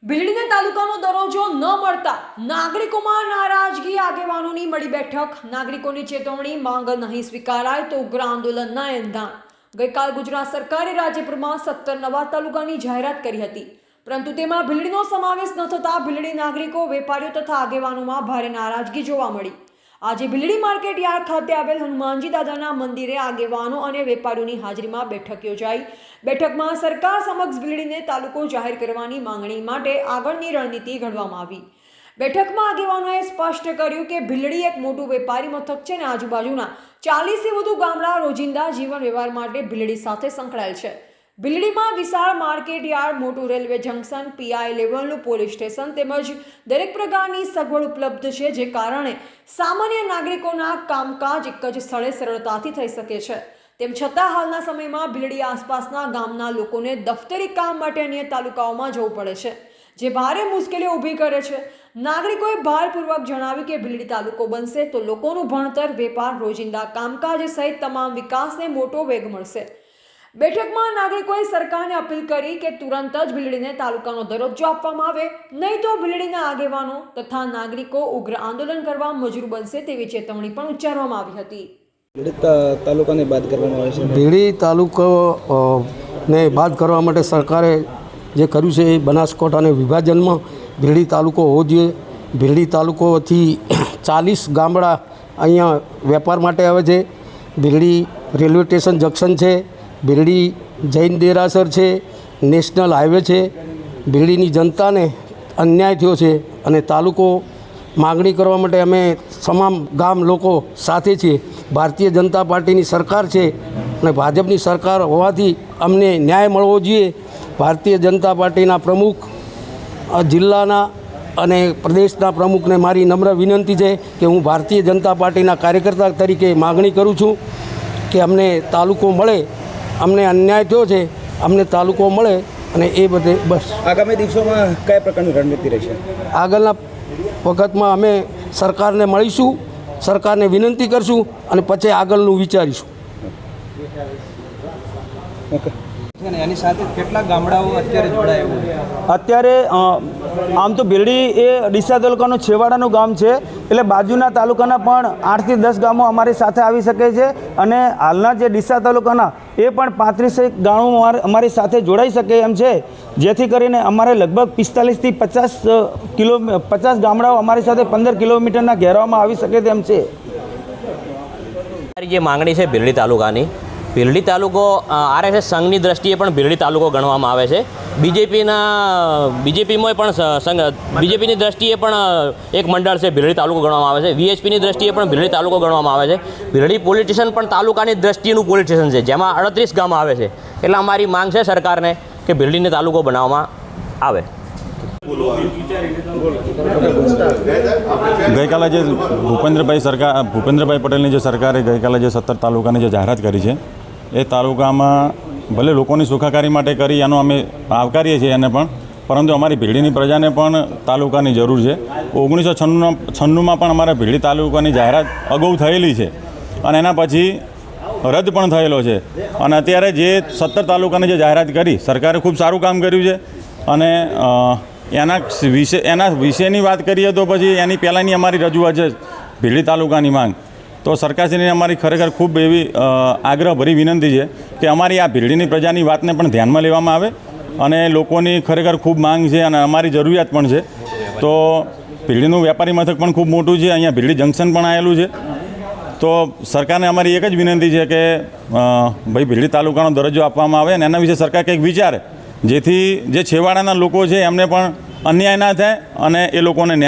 ભીલડીને તાલુકાનો દરજ્જો ન મળતા નાગરિકોમાં નારાજગી, આગેવાનોની મળી બેઠક, નાગરિકોની ચેતવણી, માંગ નહીં સ્વીકારાય તો ઉગ્ર આંદોલનના એંધાણ। ગઈકાલ ગુજરાત સરકારે રાજ્યભરમાં 17 નવા તાલુકાની જાહેરાત કરી હતી, પરંતુ તેમાં ભીલડીનો સમાવેશ ન થતા ભીલડી નાગરિકો, વેપારીઓ તથા આગેવાનોમાં ભારે નારાજગી જોવા મળી। આજે ભીલડી માર્કેટ યાર્ડ ખાતે આવેલ હનુમાનજી દાદાના મંદિરે આગેવાનો અને વેપારીઓની હાજરીમાં બેઠક યોજાઈ। બેઠકમાં સરકાર સમક્ષ ભીલડીને તાલુકો જાહેર કરવાની માંગણી માટે આગળની રણનીતિ ઘડવામાં આવી। બેઠકમાં આગેવાનોએ સ્પષ્ટ કર્યું કે ભીલડી એક મોટું વેપારી મથક છે અને આજુબાજુના 40 થી વધુ ગામડા રોજિંદા જીવન વ્યવહાર માટે ભીલડી સાથે સંકળાયેલ છે। ભીલડીમાં વિશાળ માર્કેટ યાર્ડ, મોટું રેલવે જંકશન, પીઆઈ લેવલનું પોલીસ સ્ટેશન તેમજ દરેક પ્રકારની સગવડ ઉપલબ્ધ છે, જે કારણે સામાન્ય નાગરિકોના કામકાજ એક જ સ્થળે સરળતાથી થઈ શકે છે। તેમ છતાં હાલના સમયમાં ભીલડી આસપાસના ગામના લોકોને દફતરી કામ માટે અન્ય તાલુકાઓમાં જવું પડે છે, જે ભારે મુશ્કેલીઓ ઊભી કરે છે। નાગરિકોએ ભારપૂર્વક જણાવ્યું કે ભીલડી તાલુકો બનશે તો લોકોનું ભણતર, વેપાર, રોજિંદા કામકાજ સહિત તમામ વિકાસને મોટો વેગ મળશે। બેઠકમાં નાગરિકોએ સરકારને અપીલ કરી કે તુરંત જ ભીલડીને તાલુકાનો દરજ્જો આપવામાં આવે, નહીં તો ભીલડીના આગેવાનો તથા નાગરિકો ઉગ્ર આંદોલન કરવા મજબૂર બનશે તેવી ચેતવણી પણ ઉચ્ચારવામાં આવી હતી। તાલુકાને બાદ કરવામાં આવે છે। ભીલડી તાલુકાને બાદ કરવા માટે સરકારે જે કર્યું છે એ બનાસકાંઠાના વિભાજનમાં ભીલડી તાલુકો હોવો જોઈએ। ભીલડી તાલુકોથી 40 ગામડા અહીંયા વેપાર માટે આવે છે। ભીલડી રેલવે સ્ટેશન જંકશન છે, ભીલડી જૈન દેરાસર છે, નેશનલ હાઈવે છે। ભીલડીની જનતાને અન્યાય થયો છે અને તાલુકો માગણી કરવા માટે અમે તમામ ગામ લોકો સાથે છીએ। ભારતીય જનતા પાર્ટીની સરકાર છે અને ભાજપની સરકાર હોવાથી અમને ન્યાય મળવો જોઈએ। ભારતીય જનતા પાર્ટીના પ્રમુખ, જિલ્લાના અને પ્રદેશના પ્રમુખને મારી નમ્ર વિનંતી છે કે હું ભારતીય જનતા પાર્ટીના કાર્યકર્તા તરીકે માગણી કરું છું કે અમને તાલુકો મળે। અમને અન્યાય થયો છે, અમને તાલુકો મળે અને એ બધે બસ। આગામી દિવસોમાં કયા પ્રકારની રણનીતિ રહેશે? આગળના વખતમાં અમે સરકારને મળીશું, સરકારને વિનંતી કરશું અને પછી આગળનું વિચારીશું। ઓકે। એની સાથે કેટલા ગામડાઓ અત્યારે જોડાયા? અત્યારે આમ તો ભીલડી એ ડીસા તાલુકાનું છેવાડાનું ગામ છે, એટલે બાજુના તાલુકાના પણ 8 થી 10 ગામો અમારી સાથે આવી શકે છે અને હાલના જે ડીસા તાલુકાના એ પણ 35 ગામો અમારી સાથે જોડાઈ શકે એમ છે, જેથી કરીને અમારે લગભગ 45 થી 50 ગામડાઓ અમારી સાથે 15 કિલોમીટરના ઘેરાવામાં આવી શકે તેમ છે। જે માંગણી છે ભીલડી તાલુકાની, ભીલડી તાલુકો આરએસએસ સંઘની દ્રષ્ટિએ પણ ભીલડી તાલુકો ગણવામાં આવે છે। બીજેપીમાં પણ બીજેપીની દ્રષ્ટિએ પણ એક મંડળ છે, ભીલડી તાલુકો ગણવામાં આવે છે। વીએચપીની દ્રષ્ટિએ પણ ભીલડી તાલુકો ગણવામાં આવે છે। ભીલડી પોલીસ સ્ટેશન પણ તાલુકાની દ્રષ્ટિએનું પોલીસ સ્ટેશન છે, જેમાં 38 ગામ આવે છે। એટલે અમારી માંગ છે સરકારને કે ભીલડીને તાલુકો બનાવવામાં આવે। ગઈકાલે જે ભૂપેન્દ્રભાઈ પટેલની જે સરકારે ગઈકાલે જે 17 તાલુકાની જે જાહેરાત કરી છે, એ તાલુકામાં ભલે લોકોની સુખાકારી માટે કરી, એનો અમે આવકારીએ છીએ એને પણ, પરંતુ અમારી ભીલડીની પ્રજાને પણ તાલુકાની જરૂર છે। 1996માં પણ અમારા ભીલડી તાલુકાની જાહેરાત અગાઉ થયેલી છે અને એના પછી રદ પણ થયેલો છે અને અત્યારે જે 17 તાલુકાની જે જાહેરાત કરી, સરકારે ખૂબ સારું કામ કર્યું છે અને એના વિશેની વાત કરીએ તો પછી એની પહેલાંની અમારી રજૂઆત છે ભીલડી તાલુકાની માંગ, તો સરકારશ્રીને અમારી ખરેખર ખૂબ એવી આગ્રહભરી વિનંતી છે કે અમારી આ ભીલડીની પ્રજાની વાતને પણ ધ્યાનમાં લેવામાં આવે અને લોકોની ખરેખર ખૂબ માંગ છે અને અમારી જરૂરિયાત પણ છે। તો ભીલડીનું વેપારી મથક પણ ખૂબ મોટું છે, અહીંયા ભીલડી જંકશન પણ આવેલું છે। તો સરકારને અમારી એક જ વિનંતી છે કે ભાઈ ભીલડી તાલુકાનો દરજ્જો આપવામાં આવે અને એના વિશે સરકાર કંઈક વિચારે, જેથી જે છેવાડાના લોકો છે એમને પણ અન્યાય ના થાય અને એ લોકોને ન્યાય